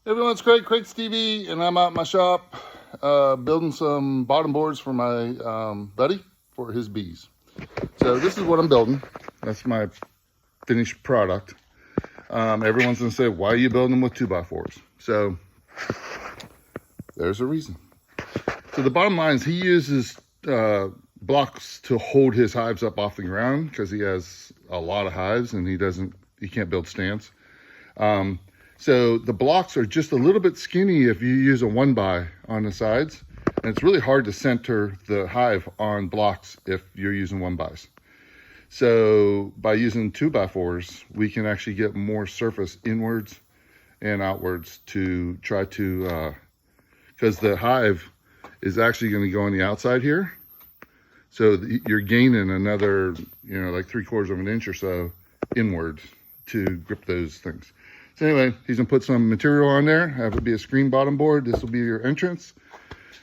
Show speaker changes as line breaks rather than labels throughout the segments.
Everyone's great, Craig Stevie, and I'm out in my shop building some bottom boards for my buddy for his bees. So this is what I'm building. That's my finished product. Everyone's gonna say, why are you building them with 2x4s? So there's a reason. So the bottom line is he uses blocks to hold his hives up off the ground because he has a lot of hives and he can't build stands. So the blocks are just a little bit skinny if you use a 1x on the sides. And it's really hard to center the hive on blocks if you're using 1xs. So by using 2x4s, we can actually get more surface inwards and outwards to try to, because the hive is actually going to go on the outside here. So you're gaining another, like 3/4 of an inch or so inward to grip those things. So anyway, he's gonna put some material on there, have it be a screen bottom board. This will be your entrance,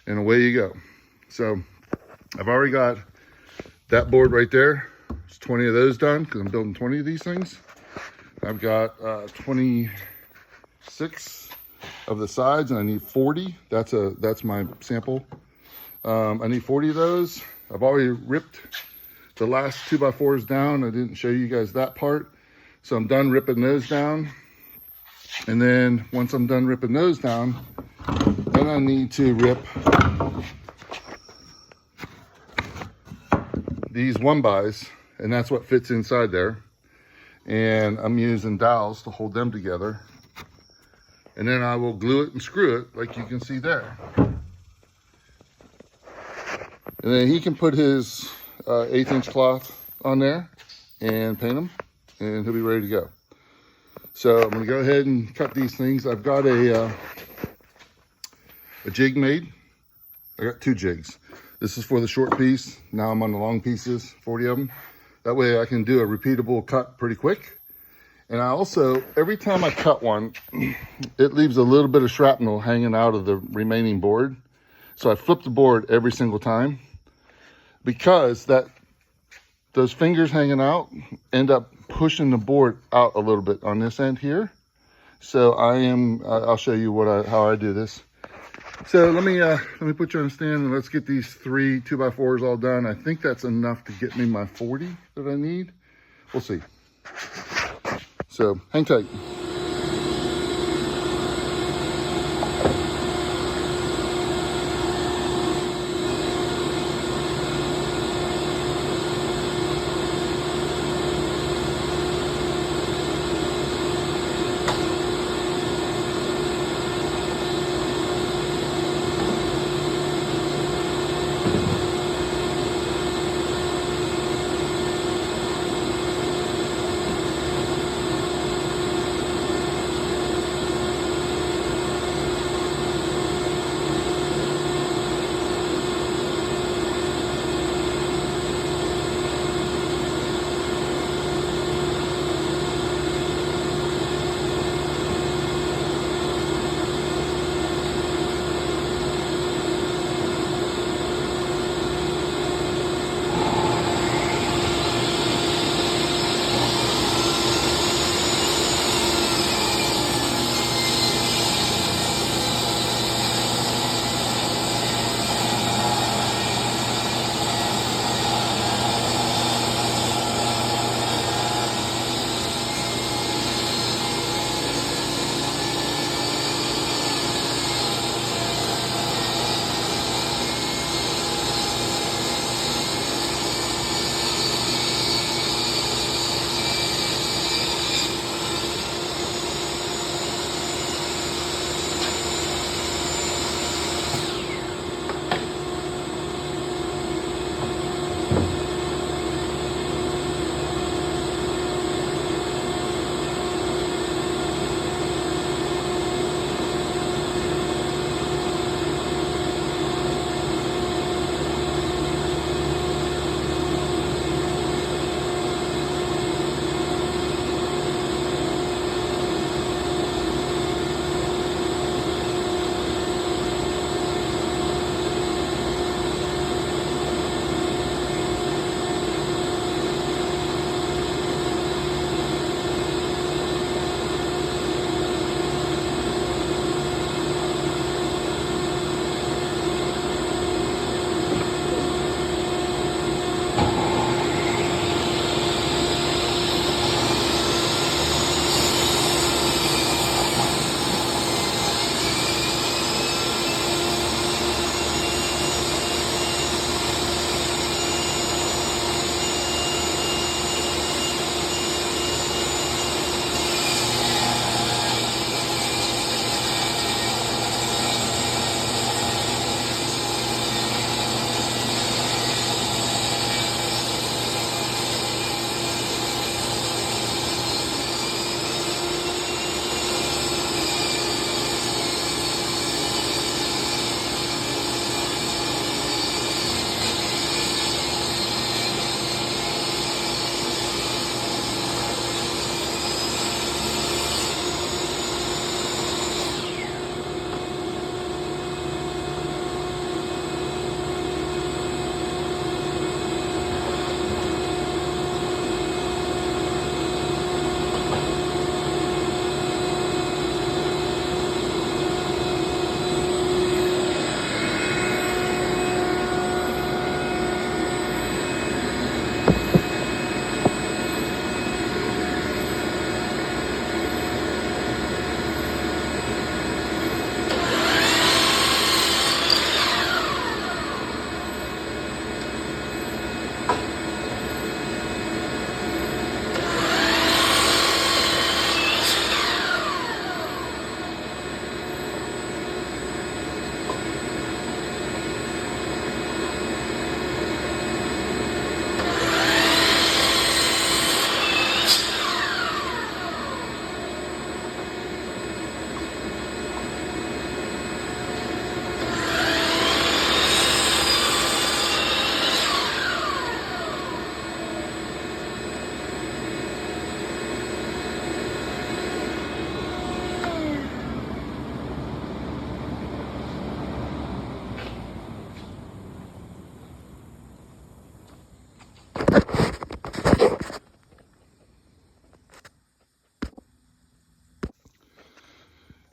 and away you go. So I've already got that board right there. There's 20 of those done because I'm building 20 of these things. I've got 26 of the sides, and I need 40. That's my sample. I need 40 of those. I've already ripped the last 2x4s down. I didn't show you guys that part. So I'm done ripping those down. And then once I'm done ripping those down, then I need to rip these 1xs, and that's what fits inside there. And I'm using dowels to hold them together. And then I will glue it and screw it like you can see there. And then he can put his 1/8" cloth on there and paint them, and he'll be ready to go. So I'm gonna go ahead and cut these things. I've got a jig made. I got 2 jigs. This is for the short piece. Now I'm on the long pieces, 40 of them. That way I can do a repeatable cut pretty quick. And I also, every time I cut one, it leaves a little bit of shrapnel hanging out of the remaining board. So I flip the board every single time because those fingers hanging out end up pushing the board out a little bit on this end here. So I'll show you how I do this. So let me put you on a stand and let's get these 3 2x4s all done. I think that's enough to get me my 40 that I need. We'll see. So hang tight.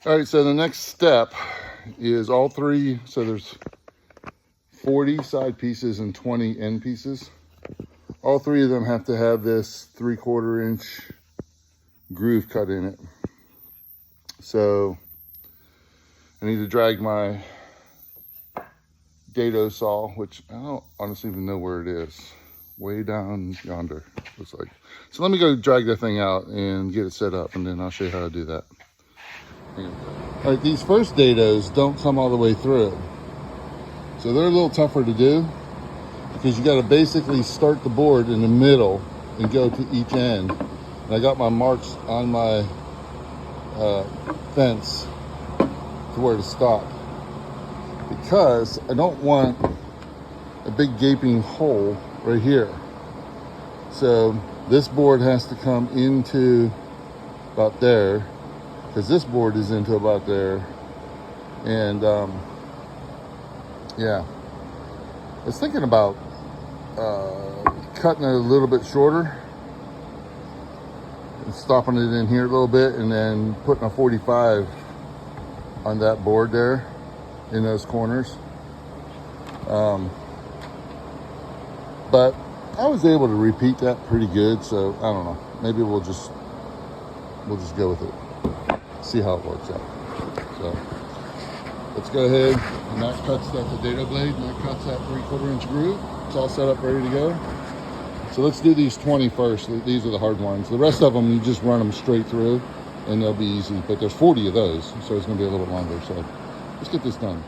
All right, so the next step is all three. So there's 40 side pieces and 20 end pieces. All three of them have to have this 3/4 inch groove cut in it. So I need to drag my dado saw, which I don't honestly even know where it is. Way down yonder, looks like. So let me go drag that thing out and get it set up, and then I'll show you how to do that. All right, these first dados don't come all the way through. So they're a little tougher to do because you got to basically start the board in the middle and go to each end. And I got my marks on my fence to where to stop, because I don't want a big gaping hole right here. So this board has to come into about there, because this board is into about there. And yeah, I was thinking about cutting it a little bit shorter and stopping it in here a little bit, and then putting a 45 on that board there in those corners. But I was able to repeat that pretty good, so I don't know. Maybe we'll just go with it. See how it works out. So let's go ahead, and that cuts that the dado blade, and that cuts that 3/4 inch groove. It's all set up, ready to go. So let's do these 20 first. These are the hard ones. The rest of them, you just run them straight through and they'll be easy. But there's 40 of those, so it's gonna be a little bit longer. So let's get this done.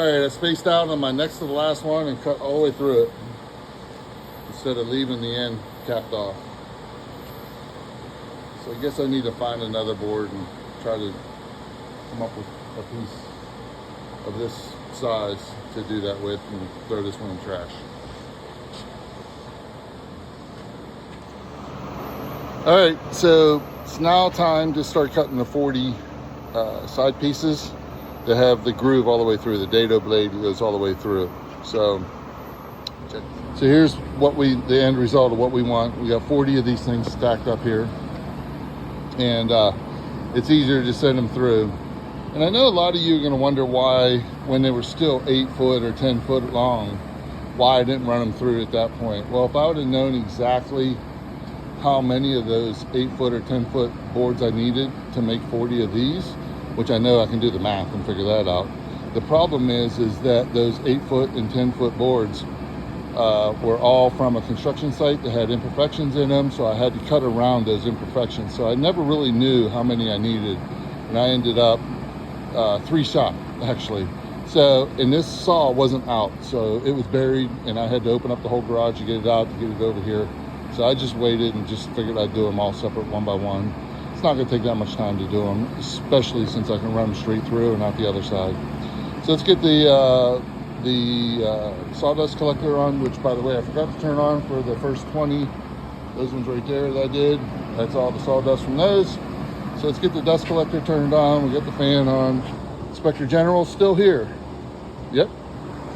right, I spaced out on my next to the last one and cut all the way through it instead of leaving the end capped off. So I guess I need to find another board and try to come up with a piece of this size to do that with and throw this one in the trash. All right, so it's now time to start cutting the 40 side pieces that have the groove all the way through. The dado blade goes all the way through. So here's what the end result of what we want. We got 40 of these things stacked up here, and it's easier to send them through. And I know a lot of you are going to wonder why, when they were still 8 foot or 10 foot long, why I didn't run them through at that point. Well, if I would have known exactly how many of those 8 foot or 10 foot boards I needed to make 40 of these, which I know I can do the math and figure that out. The problem is that those 8 foot and 10 foot boards were all from a construction site that had imperfections in them, so I had to cut around those imperfections. So I never really knew how many I needed, and I ended up 3 shot actually. So, and this saw wasn't out, so it was buried, and I had to open up the whole garage to get it out, to get it over here. So I just waited and just figured I'd do them all separate, one by one. It's not going to take that much time to do them, especially since I can run them straight through and not the other side. So let's get the sawdust collector on, which, by the way, I forgot to turn on for the first 20. Those ones right there that I did. That's all the sawdust from those. So let's get the dust collector turned on. We got the fan on. Inspector General's still here. Yep,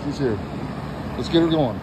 she's here. Let's get her going.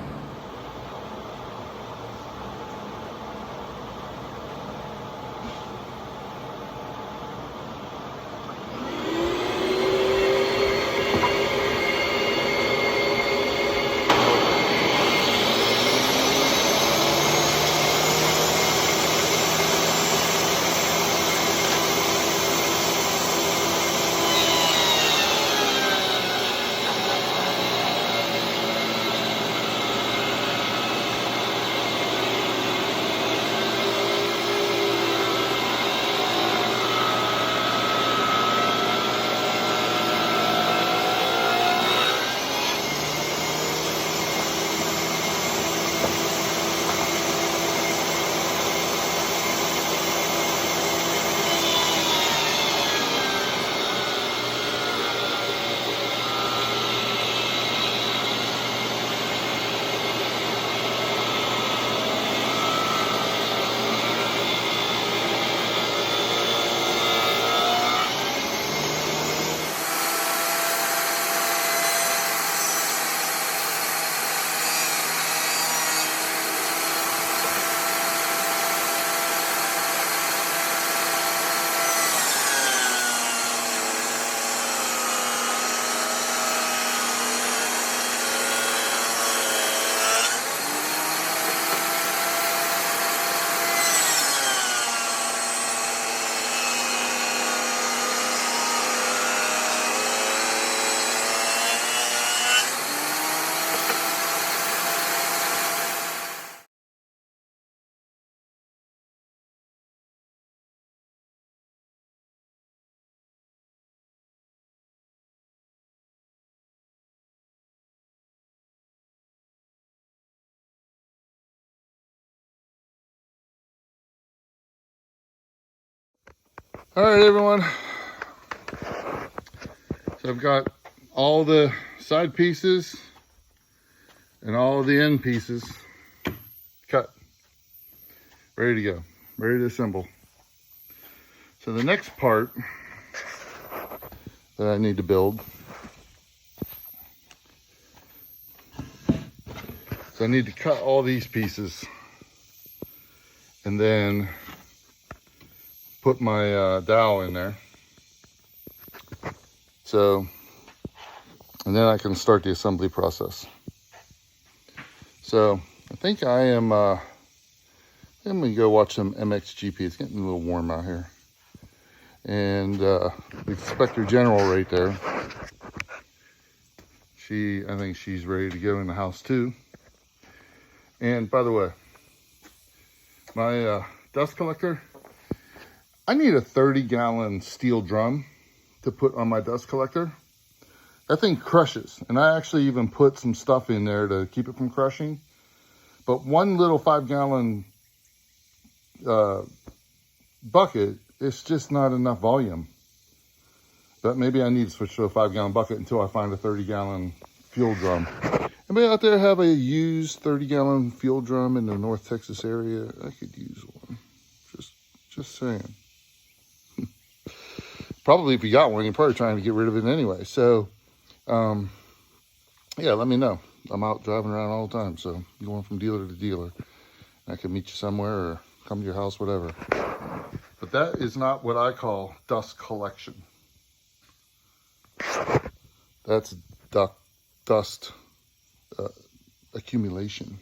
All right, everyone. So I've got all the side pieces and all of the end pieces cut, ready to go, ready to assemble. So the next part that I need to build, so I need to cut all these pieces and then put my dowel in there. So, and then I can start the assembly process. So I think I'm gonna go watch some MXGP. It's getting a little warm out here. And the Inspector General right there, I think she's ready to go in the house too. And by the way, my dust collector, I need a 30-gallon steel drum to put on my dust collector. that thing crushes. And I actually even put some stuff in there to keep it from crushing. But one little 5-gallon bucket, it's just not enough volume. But maybe I need to switch to a 5-gallon bucket until I find a 30-gallon fuel drum. Anybody out there have a used 30-gallon fuel drum in the North Texas area? I could use one. Just saying. Probably if you got one, you're probably trying to get rid of it anyway. So, yeah, let me know. I'm out driving around all the time, so going from dealer to dealer. I can meet you somewhere or come to your house, whatever. But that is not what I call dust collection. That's dust accumulation,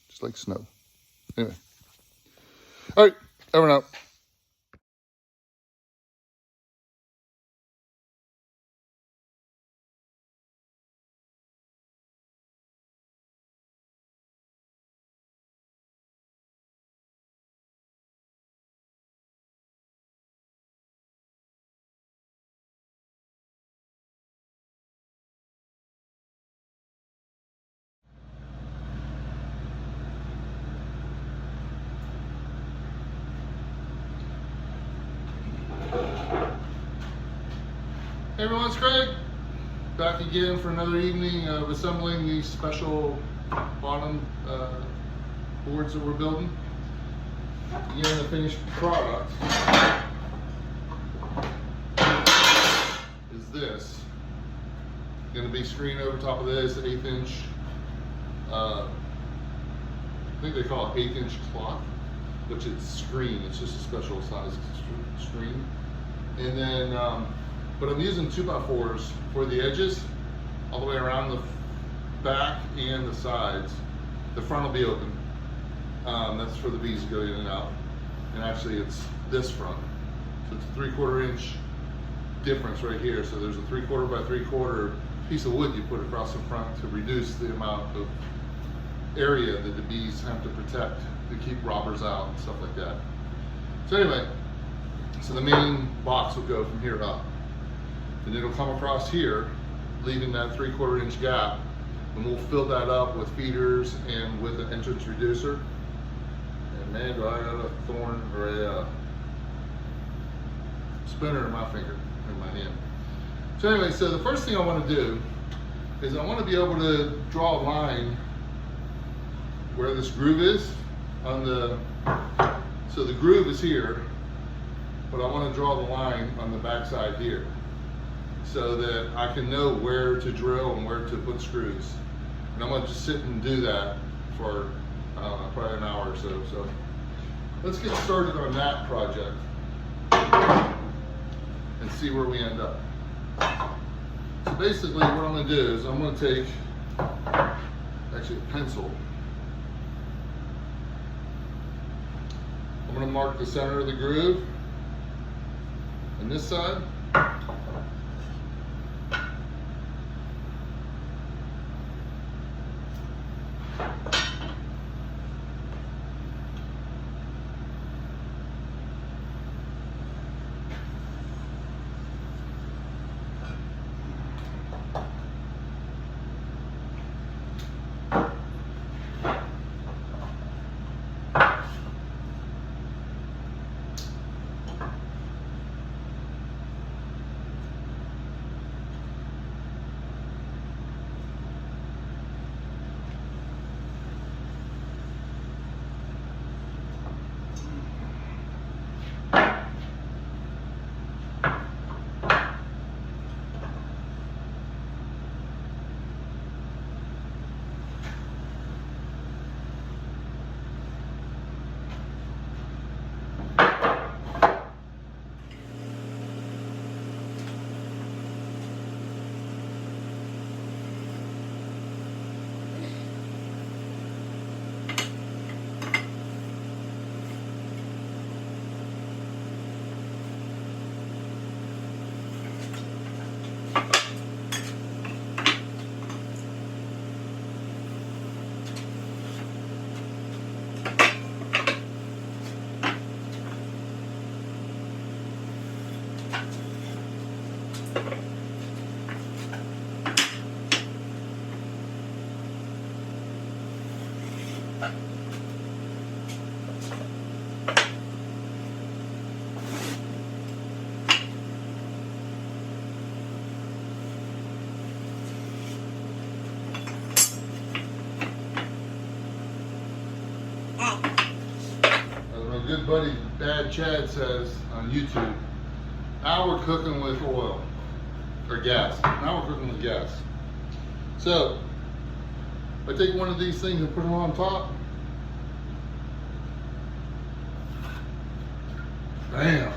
just like snow. Anyway, all right, over and out. Hey everyone, it's Craig. Back again for another evening of assembling these special bottom boards that we're building. Again, the finished product is this. Going to be screened over top of this, 1/8 inch, I think they call it 1/8 inch cloth, which is screen. It's just a special size screen. And then, but I'm using 2x4s for the edges, all the way around the back and the sides. The front will be open. That's for the bees to go in and out. And actually it's this front. So it's a 3/4 inch difference right here. So there's a 3/4 by 3/4 piece of wood you put across the front to reduce the amount of area that the bees have to protect to keep robbers out and stuff like that. So anyway, so the main box will go from here up. And it'll come across here, leaving that 3/4 inch gap, and we'll fill that up with feeders and with an entrance reducer. And man, do I got a thorn or a spinner in my finger, in my hand. So anyway, so the first thing I want to do is I want to be able to draw a line where this groove is on the, so the groove is here, but I want to draw the line on the backside here, so that I can know where to drill and where to put screws. And I'm going to just sit and do that for, I don't know, probably an hour or so. So let's get started on that project and see where we end up. So basically what I'm going to do is I'm going to take, actually a pencil. I'm going to mark the center of the groove on this side. As my good buddy Dad Chad says on YouTube, now we're cooking with oil or gas. Now we're cooking with gas. So if I take one of these things and put it on top, bam.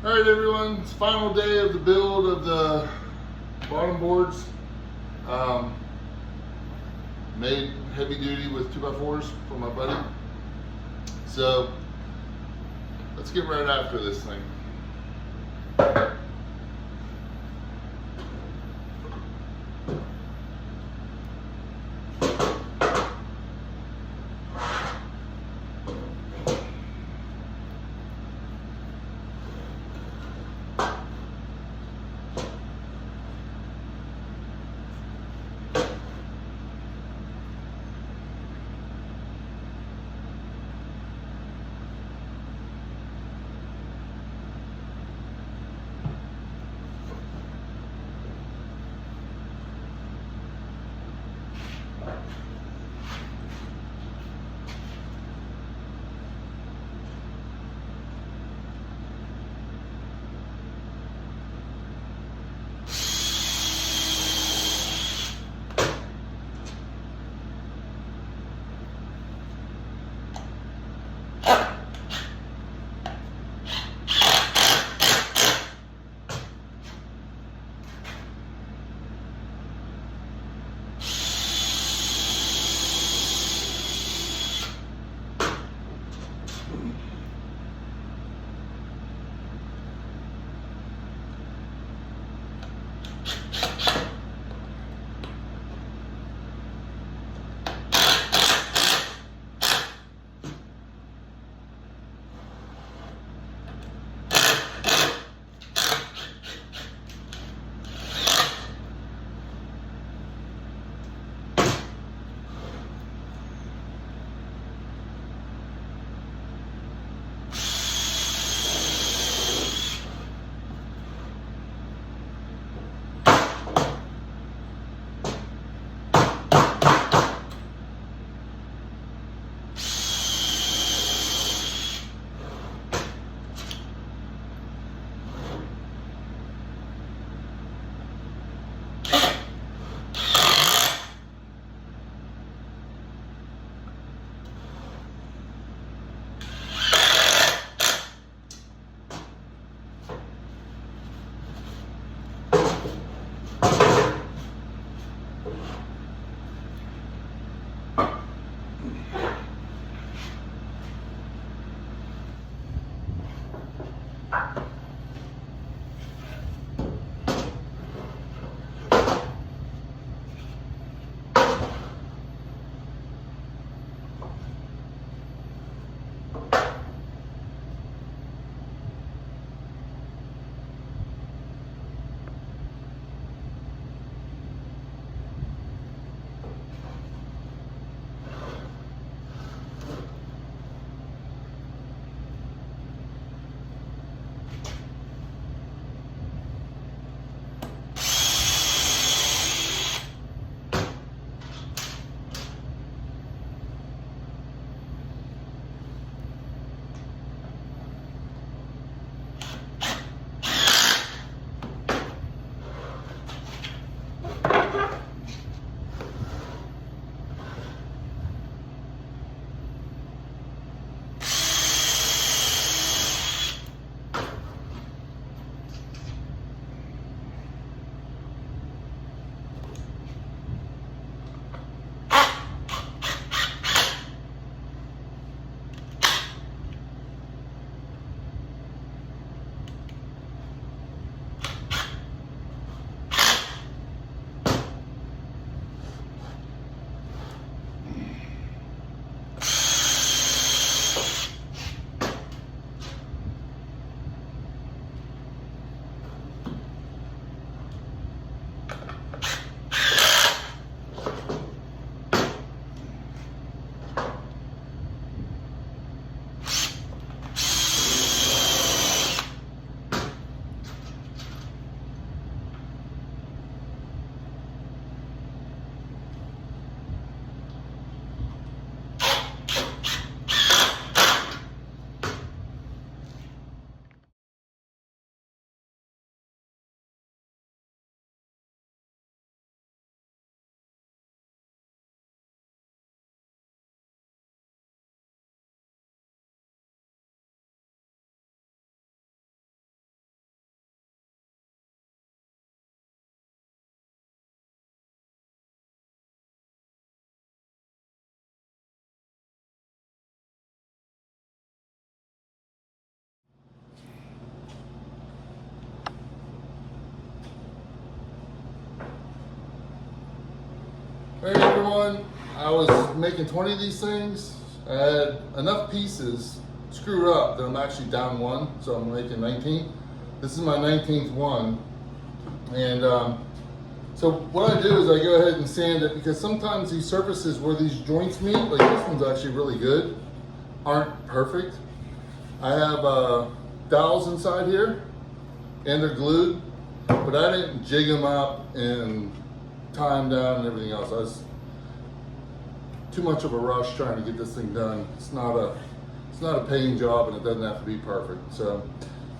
All right, everyone, it's final day of the build of the bottom boards. Made heavy duty with 2x4s for my buddy. So let's get right after this thing. Hey everyone, I was making 20 of these things. I had enough pieces screwed up that I'm actually down one, so I'm making 19. This is my 19th one. And so what I do is I go ahead and sand it, because sometimes these surfaces where these joints meet, like this one's actually really good, aren't perfect. I have dowels inside here and they're glued, but I didn't jig them up and tie them down and everything else. I was too much of a rush trying to get this thing done. It's not a paying job, and it doesn't have to be perfect. So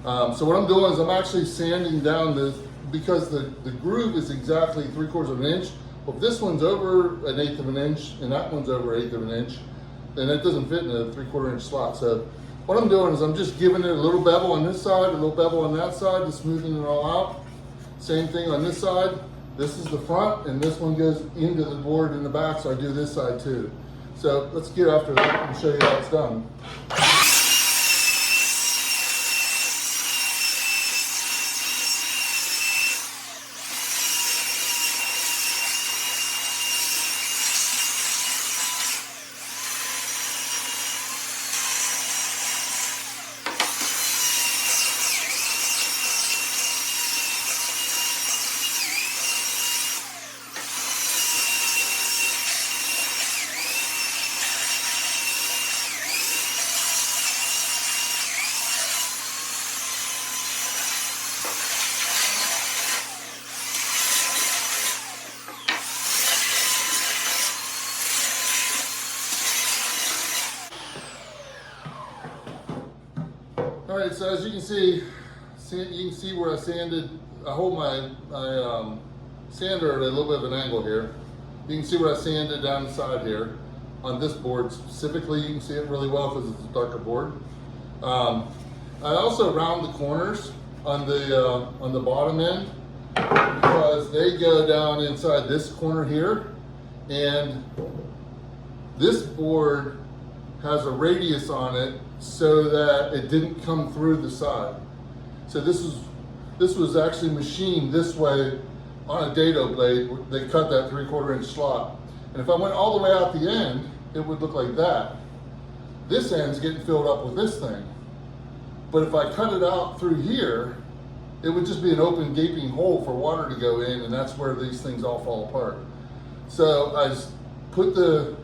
so what I'm doing is I'm actually sanding down this, because the groove is exactly 3/4 of an inch. Well, if this one's over 1/8 of an inch and that one's over 1/8 of an inch, then it doesn't fit in a 3/4 inch slot. So what I'm doing is I'm just giving it a little bevel on this side, a little bevel on that side, just smoothing it all out. Same thing on this side. This is the front, and this one goes into the board in the back, so I do this side too. So let's get after that and show you how it's done. All right, so as you can see where I sanded. I hold my sander at a little bit of an angle here. You can see where I sanded down the side here. On this board specifically, you can see it really well because it's a darker board. I also round the corners on the bottom end, because they go down inside this corner here, and this board has a radius on it so that it didn't come through the side. So this was actually machined this way on a dado blade. They cut that 3/4 inch slot. And if I went all the way out the end, it would look like that. This end's getting filled up with this thing. But if I cut it out through here, it would just be an open gaping hole for water to go in, and that's where these things all fall apart. So I just put the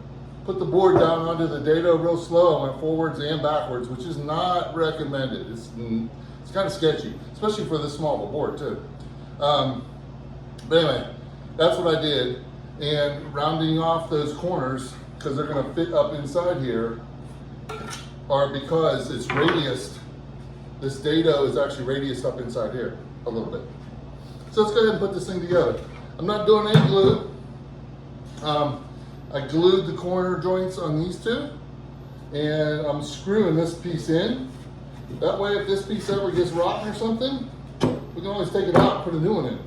board down onto the dado real slow. I went forwards and backwards, which is not recommended. It's kind of sketchy, especially for this small of a board too. But anyway, that's what I did. And rounding off those corners, because they're going to fit up inside here, are because it's radiused. This dado is actually radiused up inside here a little bit. So let's go ahead and put this thing together. I'm not doing any glue. I glued the corner joints on these two, and I'm screwing this piece in. That way, if this piece ever gets rotten or something, we can always take it out and put a new one in.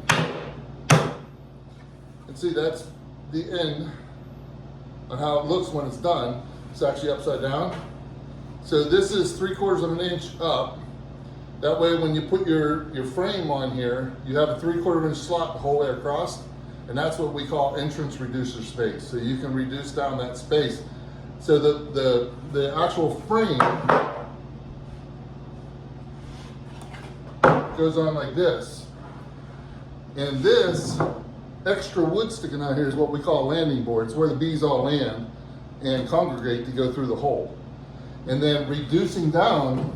And see, that's the end on how it looks when it's done. It's actually upside down. So this is 3/4 of an inch up. That way, when you put your frame on here, you have a 3/4 inch slot the whole way across. And that's what we call entrance reducer space. So you can reduce down that space. So the actual frame goes on like this. And this extra wood sticking out here is what we call a landing board. It's where the bees all land and congregate to go through the hole. And then reducing down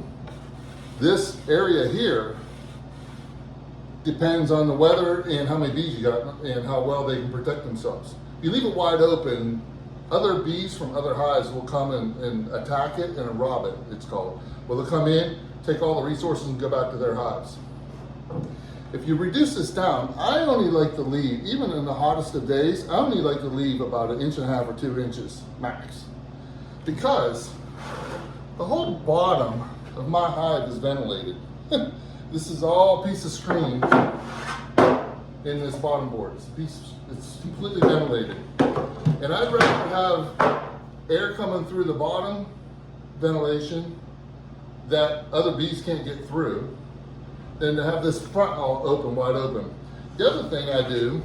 this area here depends on the weather and how many bees you got and how well they can protect themselves. If you leave it wide open, other bees from other hives will come and attack it and rob it, it's called. Well, they'll come in, take all the resources and go back to their hives. If you reduce this down, I only like to leave, even in the hottest of days, I only like to leave about 1.5 inches or 2 inches max. Because the whole bottom of my hive is ventilated. This is all a piece of screen in this bottom board. It's completely ventilated. And I'd rather have air coming through the bottom ventilation that other bees can't get through than to have this front all open, wide open. The other thing I do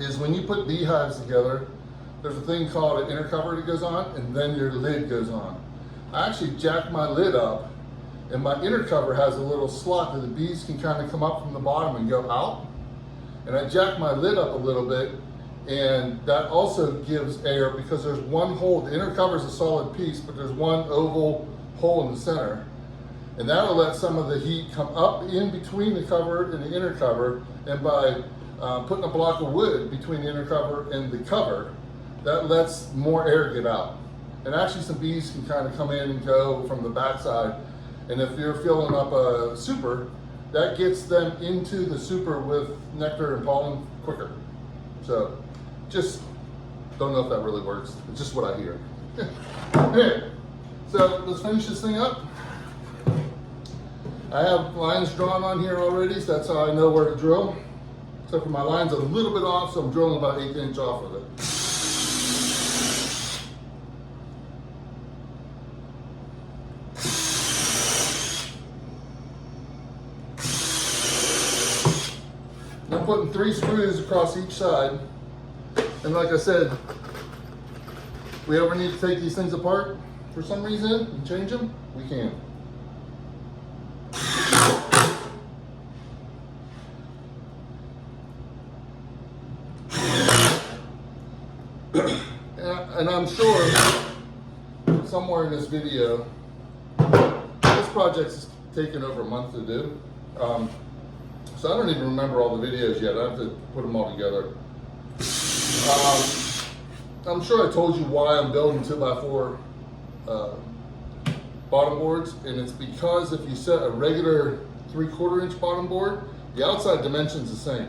is when you put beehives together, there's a thing called an inner cover that goes on, and then your lid goes on. I actually jacked my lid up, and my inner cover has a little slot that the bees can kind of come up from the bottom and go out. And I jacked my lid up a little bit, and that also gives air because there's one hole. The inner cover is a solid piece, but there's one oval hole in the center. And that'll let some of the heat come up in between the cover and the inner cover. And by putting a block of wood between the inner cover and the cover, that lets more air get out. And actually some bees can kind of come in and go from the backside. And if you're filling up a super, that gets them into the super with nectar and pollen quicker. So just don't know if that really works. It's just what I hear. Okay, so let's finish this thing up. I have lines drawn on here already, so that's how I know where to drill. Except for my line's a little bit off, so I'm drilling about 1/8 inch off of it. I'm putting 3 screws across each side. And like I said, if we ever need to take these things apart for some reason and change them, we can. And I'm sure somewhere in this video, this project's taken over a month to do. So I don't even remember all the videos yet. I have to put them all together. I'm sure I told you why I'm building 2x4 bottom boards, and it's because if you set a regular 3/4 inch bottom board, the outside dimension's the same.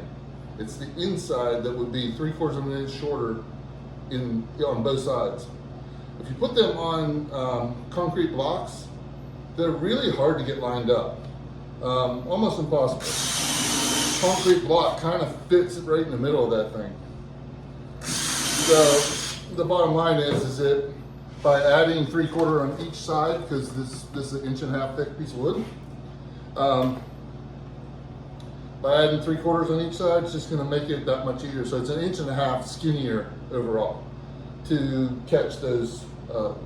It's the inside that would be 3/4 of an inch shorter on both sides. If you put them on concrete blocks, they're really hard to get lined up. Almost impossible. Concrete block kind of fits right in the middle of that thing. So the bottom line is that by adding 3/4 on each side, because this is an 1.5 inch thick piece of wood, by adding 3/4 on each side, it's just going to make it that much easier. So it's an 1.5 inch skinnier overall to catch those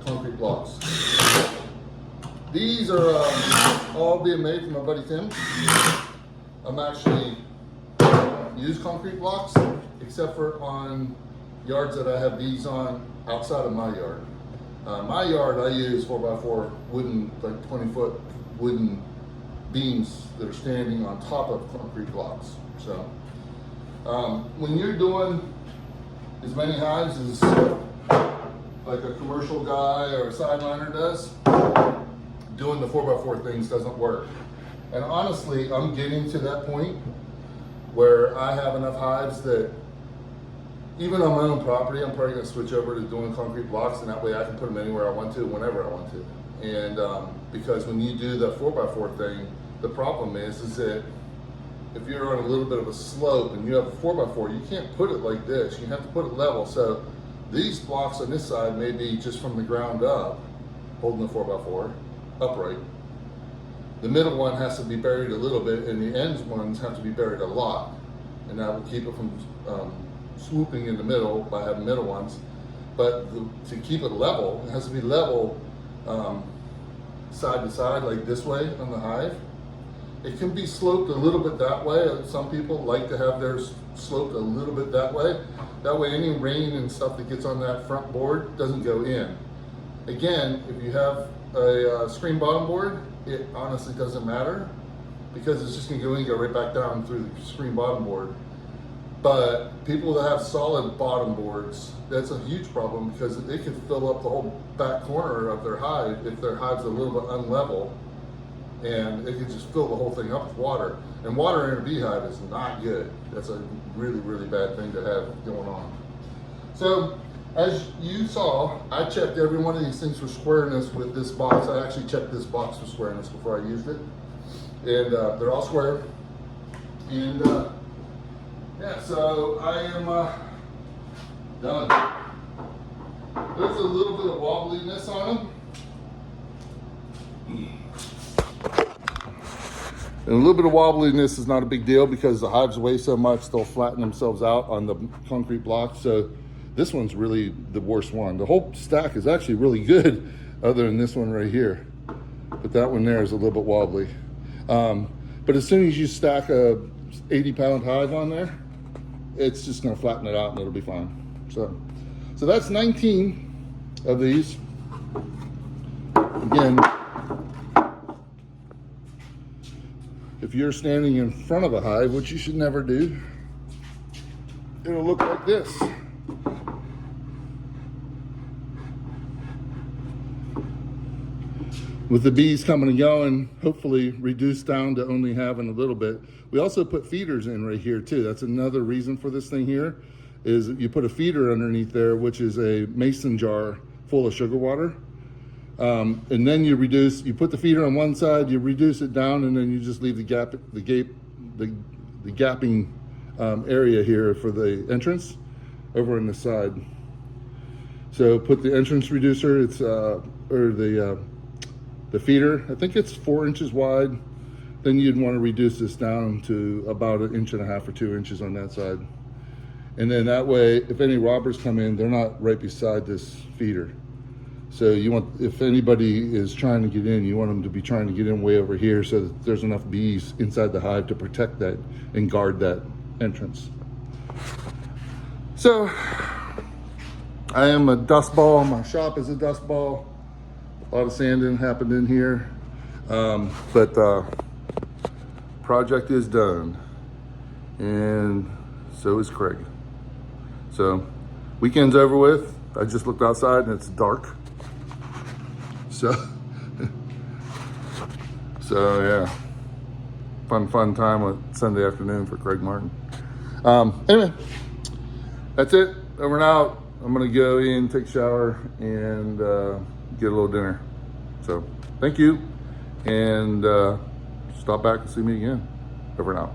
concrete blocks. These are all being made from my buddy Tim. I'm actually use concrete blocks, except for on yards that I have these on outside of my yard. My yard, I use 4x4 wooden, like 20-foot wooden beams that are standing on top of concrete blocks. So when you're doing as many hives as like a commercial guy or a sideliner does, doing the 4x4 things doesn't work. And honestly, I'm getting to that point where I have enough hives that even on my own property, I'm probably going to switch over to doing concrete blocks, and that way I can put them anywhere I want to, whenever I want to. And because when you do the 4x4 thing, the problem is that if you're on a little bit of a slope and you have a 4x4, you can't put it like this. You have to put it level. So these blocks on this side may be just from the ground up, holding the 4x4 upright. The middle one has to be buried a little bit, and the ends ones have to be buried a lot. And that will keep it from swooping in the middle by having middle ones. But to keep it level, it has to be level side to side, like this way on the hive. It can be sloped a little bit that way. Some people like to have theirs sloped a little bit that way. That way any rain and stuff that gets on that front board doesn't go in. Again, if you have a screen bottom board, it honestly doesn't matter because it's just going to go in and go right back down through the screen bottom board. But people that have solid bottom boards, that's a huge problem because it can fill up the whole back corner of their hive if their hive's a little bit unlevel, and it can just fill the whole thing up with water. And water in a beehive is not good. That's a really, really bad thing to have going on. So as you saw, I checked every one of these things for squareness with this box. I actually checked this box for squareness before I used it. And they're all square. And yeah, so I am done. There's a little bit of wobbliness on them. And a little bit of wobbliness is not a big deal because the hives weigh so much, they'll flatten themselves out on the concrete block. So this one's really the worst one. The whole stack is actually really good other than this one right here. But that one there is a little bit wobbly. But as soon as you stack a 80-pound hive on there, it's just gonna flatten it out and it'll be fine. So that's 19 of these. Again, if you're standing in front of a hive, which you should never do, it'll look like this. With the bees coming and going, hopefully reduced down to only having a little bit. We also put feeders in right here too. That's another reason for this thing here, is you put a feeder underneath there, which is a mason jar full of sugar water. And then you put the feeder on one side, you reduce it down, and then you just leave the gapping area here for the entrance over on the side. So put the entrance reducer, it's the feeder, I think it's 4 inches wide. Then you'd want to reduce this down to about 1.5 inches or 2 inches on that side. And then that way, if any robbers come in, they're not right beside this feeder. So you want, if anybody is trying to get in, you want them to be trying to get in way over here so that there's enough bees inside the hive to protect that and guard that entrance. So I am a dust ball. My shop is a dust ball. A lot of sanding happened in here, but project is done, and so is Craig. So weekend's over with. I just looked outside and it's dark. So yeah, fun time with Sunday afternoon for Craig Martin. Anyway, that's it. Over and out. I'm gonna go in, take a shower, and get a little dinner. So thank you, and stop back and see me again. Over and out.